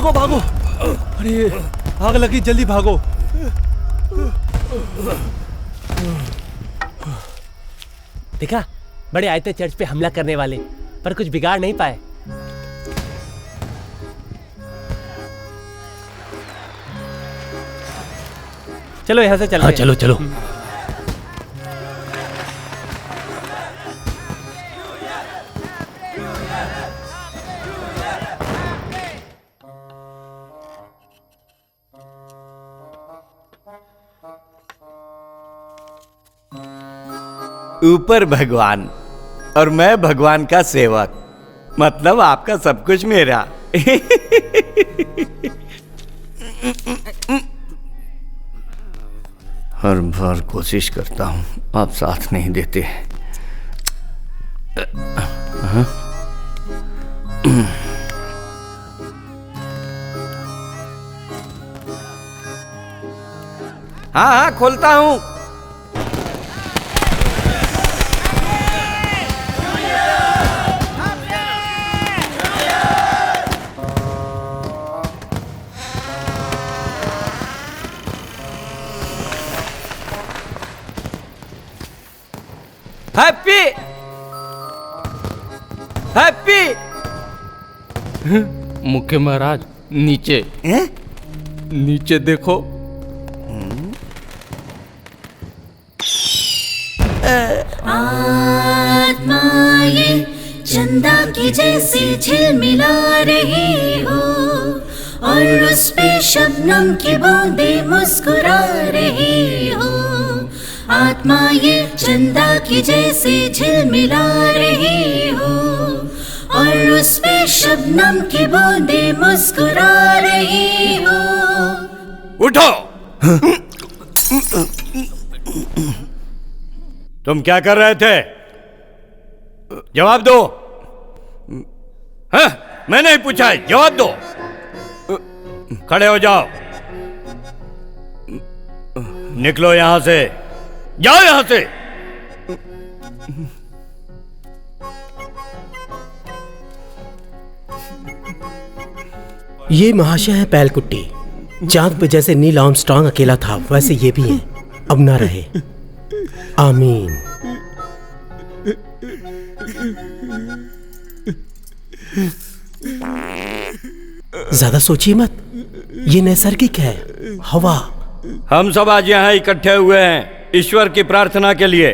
भागो भागो। अरे आग लगी, जल्दी भागो। देखा, बड़े आए थे चर्च पे हमला करने वाले, पर कुछ बिगाड़ नहीं पाए। चलो यहाँ से चलते हैं। चलो चलो। ऊपर भगवान और मैं भगवान का सेवक, मतलब आपका सब कुछ मेरा। हर बार कोशिश करता हूं, आप साथ नहीं देते। हाँ हाँ खोलता हूं। Happy happy. मुख्य महाराज नीचे नीचे देखो। आत्मा ये चंदा की जैसी झिलमिला रही हो और उस पे शबनम की बूंदें मुस्कुरा रही हो। आत्मा ये चंदा की जैसी झिलमिला रही हो और उस पे शबनम की बूंदें मुस्कुरा रही हो। उठो। तुम क्या कर रहे थे? जवाब दो। हाँ? मैं नहीं पूछा है, जवाब दो। खड़े हो जाओ। निकलो यहां से, जाओ यहां से। ये महाशय है पैलकुट्टी। चांद पे जैसे नील आर्मस्ट्रांग अकेला था, वैसे ये भी है। अब ना रहे। आमीन। ज्यादा सोचिए मत, ये नैसर्गिक है, हवा। हम सब आज यहाँ इकट्ठे हुए हैं ईश्वर की प्रार्थना के लिए।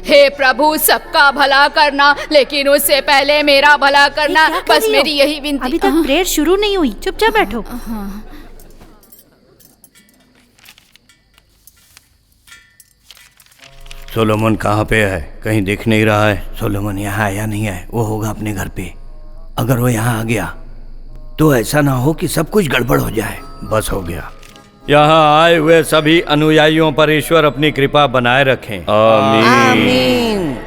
हे प्रभु, सबका भला करना, लेकिन उससे पहले मेरा भला करना। बस मेरी यही विनती। अभी तक प्रेयर शुरू नहीं हुई, चुपचाप बैठो। सोलोमन कहाँ पे है? कहीं दिख नहीं रहा है। सोलोमन यहाँ आया नहीं है, वो होगा अपने घर पे। अगर वो यहाँ आ गया तो ऐसा ना हो कि सब कुछ गड़बड़ हो जाए। बस हो गया। यहाँ आए हुए सभी अनुयायियों पर ईश्वर अपनी कृपा बनाए रखें। आमीन, आमीन।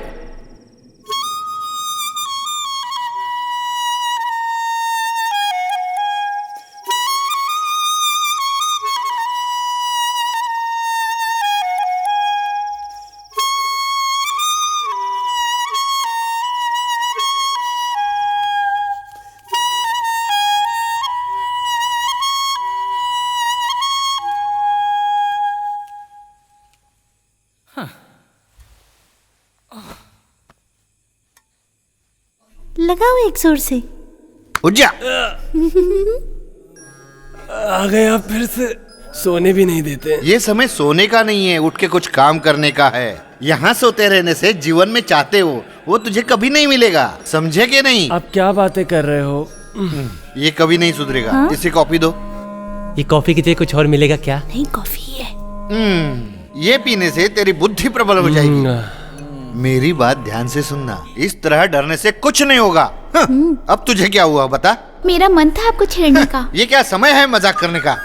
लगाओ एक जोर से। उठ जा। आ गए आप फिर से, सोने भी नहीं देते। ये समय सोने का नहीं है, उठ के कुछ काम करने का है। यहाँ सोते रहने से जीवन में चाहते हो वो तुझे कभी नहीं मिलेगा, समझे कि नहीं? आप क्या बातें कर रहे हो? ये कभी नहीं सुधरेगा। हाँ? इसे कॉफी दो। ये कॉफी की जगह कुछ और मिलेगा क्या? नहीं, कॉफी है। ये पीने से तेरी बुद्धि प्रबल हो जाएगी। मेरी बात ध्यान से सुनना, इस तरह डरने से कुछ नहीं होगा। अब तुझे क्या हुआ बता? मेरा मन था आपको छेड़ने का। ये क्या समय है मजाक करने का?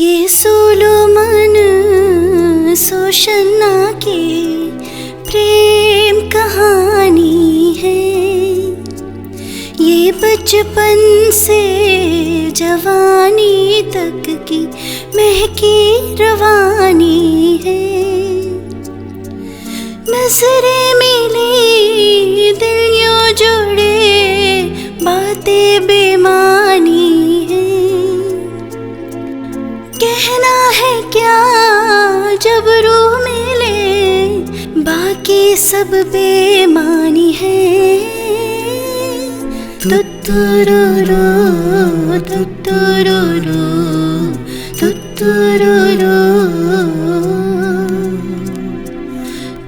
ये सोलोमन सोशन्ना की प्रेम कहानी है। ये बचपन से जवानी तक की महकी रवानी है। नजरें मिली दिल यूं जुड़े बातें बेमानी है। कहना है क्या जब रूह मिले बाकी सब बेमानी है। तुतुरुरु तुतुरुरु तुतुरुरु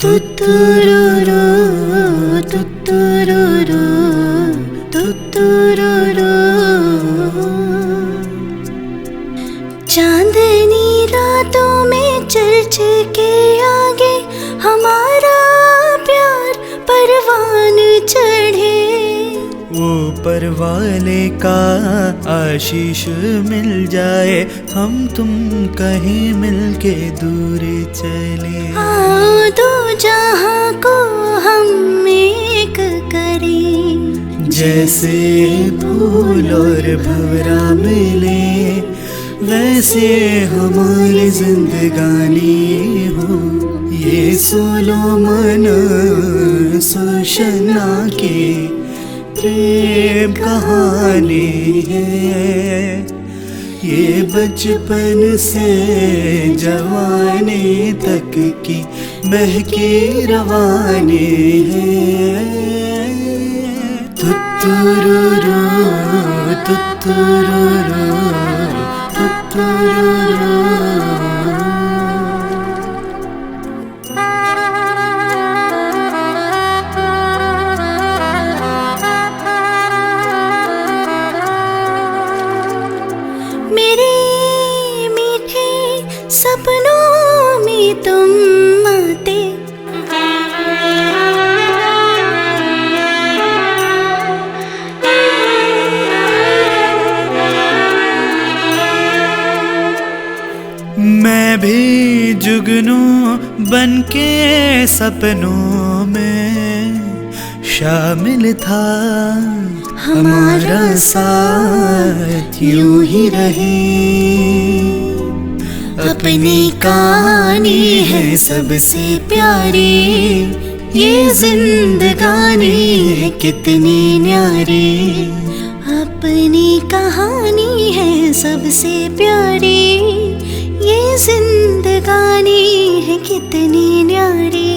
तुतुरुरु तुतुरुरु तुतुरुरु। चांदनी रातों में चर्च के आगे हमारा प्यार परवान चढ़े। ऊपर वाले का आशीष मिल जाए हम तुम कहीं मिलके दूर चले। आओ दो जहां को हम एक करें। जैसे फूल और भंवरा मिले वैसे हमारी जिंदगानी हो। ये सोलोमन सोशन्ना की प्रेम कहानी है। ये बचपन से जवानी तक की महकी रवानी है। तुतुरुरु तुतुरुरु तुतुरुरु। सपनों में तुम आते। मैं भी जुगनू बनके सपनों में शामिल था। हमारा साथ यूं ही रहे। अपनी कहानी है सबसे प्यारी। ये जिंदगानी है कितनी न्यारी। अपनी कहानी है सबसे प्यारी। ये जिंदगानी है कितनी न्यारी।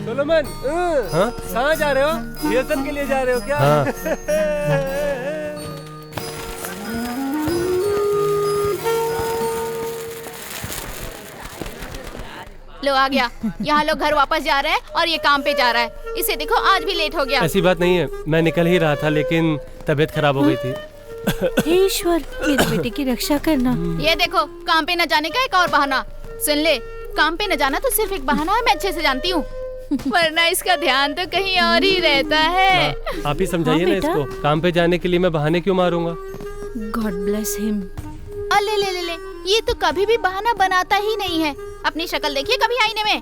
सोलोमन, हाँ? कहाँ जा रहे हो? रिहर्सल के लिए जा रहे हो क्या? हाँ। लो आ गया। यहाँ लोग घर वापस जा रहे हैं और ये काम पे जा रहा है। इसे देखो आज भी लेट हो गया। ऐसी बात नहीं है, मैं निकल ही रहा था लेकिन तबीयत खराब हो गई थी। हे ईश्वर, मेरे बेटे की रक्षा करना। ये देखो काम पे न जाने का एक और बहाना। सुन ले, काम पे न जाना तो सिर्फ एक बहाना है, मैं अच्छे से जानती हूँ। वरना इसका ध्यान तो कहीं और ही रहता है। आप ही समझाइए ना इसको। काम पे जाने के लिए मैं बहाने क्यों मारूंगा? God bless him. ले ले ले ले, ये तो कभी भी बहाना बनाता ही नहीं है। अपनी शक्ल देखिए कभी आईने में।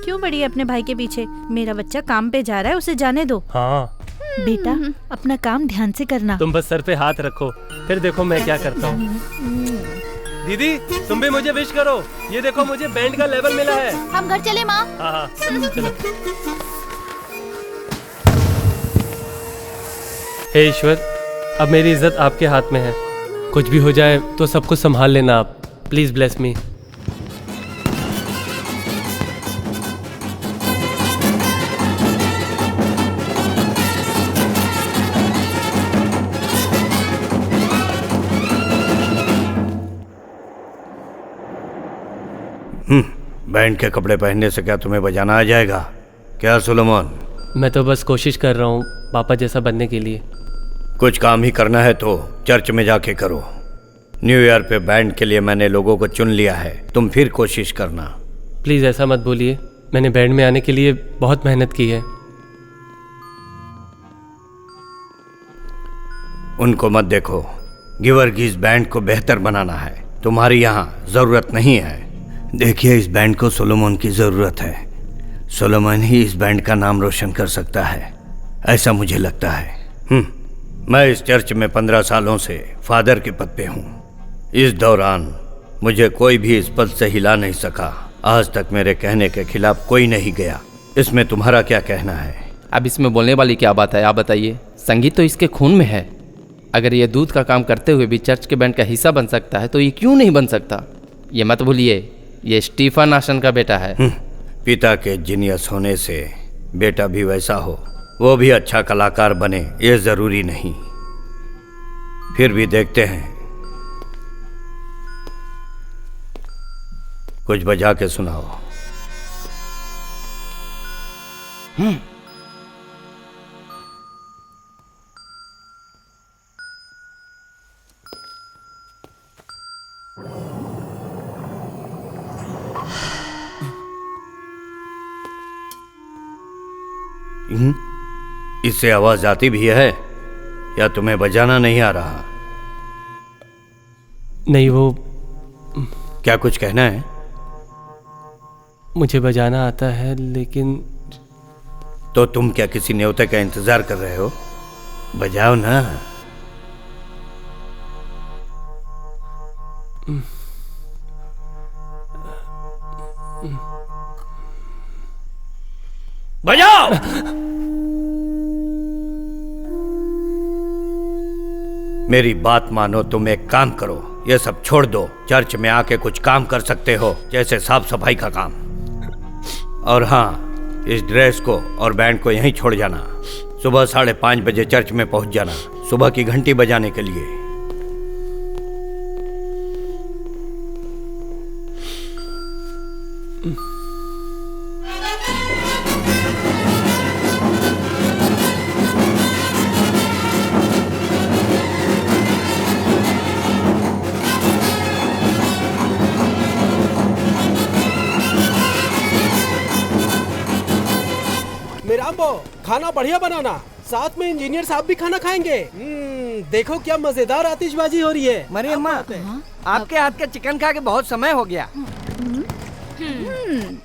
क्यों बड़ी अपने भाई के पीछे? मेरा बच्चा काम पे जा रहा है, उसे जाने दो। हाँ बेटा, अपना काम ध्यान से करना। तुम बस सर पे हाथ रखो, फिर देखो मैं क्या करता हूँ। दीदी तुम भी मुझे विश करो। ये देखो मुझे बैंड का लेवल मिला है। हम घर चले माँ। हाँ चलो। हे ईश्वर, अब मेरी इज्जत आपके हाथ में है। कुछ भी हो जाए तो सब कुछ संभाल लेना आप। Please bless me. बैंड के कपड़े पहनने से क्या तुम्हें बजाना आ जाएगा क्या सोलोमन? मैं तो बस कोशिश कर रहा हूँ पापा जैसा बनने के लिए। कुछ काम ही करना है तो चर्च में जाके करो। न्यू ईयर पे बैंड के लिए मैंने लोगों को चुन लिया है, तुम फिर कोशिश करना। प्लीज़ ऐसा मत बोलिए, मैंने बैंड में आने के लिए बहुत मेहनत की है। उनको मत देखो, गिवर्गीज बैंड को बेहतर बनाना है, तुम्हारी यहाँ जरूरत नहीं है। देखिए, इस बैंड को सोलोमन की जरूरत है। सोलोमन ही इस बैंड का नाम रोशन कर सकता है, ऐसा मुझे लगता है। मैं इस चर्च में 15 सालों से फादर के पद पे हूँ। इस दौरान मुझे कोई भी इस पद से हिला नहीं सका। आज तक मेरे कहने के खिलाफ कोई नहीं गया। इसमें तुम्हारा क्या कहना है? अब इसमें बोलने वाली क्या बात है, आप बताइए। संगीत तो इसके खून में है। अगर ये दूध का काम करते हुए भी चर्च के बैंड का हिस्सा बन सकता है तो ये क्यों नहीं बन सकता? ये मत भूलिए, ये स्टीफन आशन का बेटा है। पिता के जीनियस होने से बेटा भी वैसा हो, वो भी अच्छा कलाकार बने, ये जरूरी नहीं। फिर भी देखते हैं, कुछ बजा के सुनाओ। इससे आवाज आती भी है या तुम्हें बजाना नहीं आ रहा? नहीं, वो क्या कुछ कहना है? मुझे बजाना आता है, लेकिन तो तुम क्या किसी न्योते का इंतजार कर रहे हो? बजाओ ना। बजाओ। मेरी बात मानो, तुम एक काम करो, ये सब छोड़ दो। चर्च में आके कुछ काम कर सकते हो, जैसे साफ सफाई का काम। और हाँ, इस ड्रेस को और बैंड को यहीं छोड़ जाना। सुबह 5:30 बजे चर्च में पहुंच जाना, सुबह की घंटी बजाने के लिए। खाना बढ़िया बनाना, साथ में इंजीनियर साहब भी खाना खाएंगे। देखो क्या मजेदार आतिशबाजी हो रही है। मरियम्मा, आपके हाथ का चिकन खा के बहुत समय हो गया।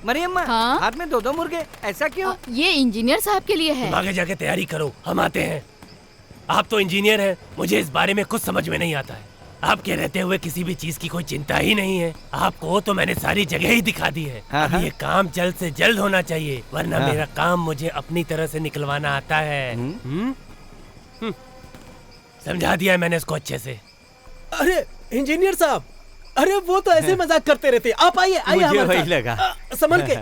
मरियम्मा, हाथ में 2-2 मुर्गे, ऐसा क्यों? ये इंजीनियर साहब के लिए है। आगे जाके तैयारी करो, हम आते हैं। आप तो इंजीनियर हैं, मुझे इस बारे में कुछ समझ में नहीं आता है। आपके रहते हुए किसी भी चीज की कोई चिंता ही नहीं है। आपको तो मैंने सारी जगह ही दिखा दी है। अब ये काम जल्द से जल्द होना चाहिए, वरना मेरा काम मुझे अपनी तरह से निकलवाना आता है। समझा दिया है मैंने इसको अच्छे से। अरे इंजीनियर साहब, अरे वो तो ऐसे मजाक करते रहते। आप आइए, आइए मुझे वही लगा। संभल के,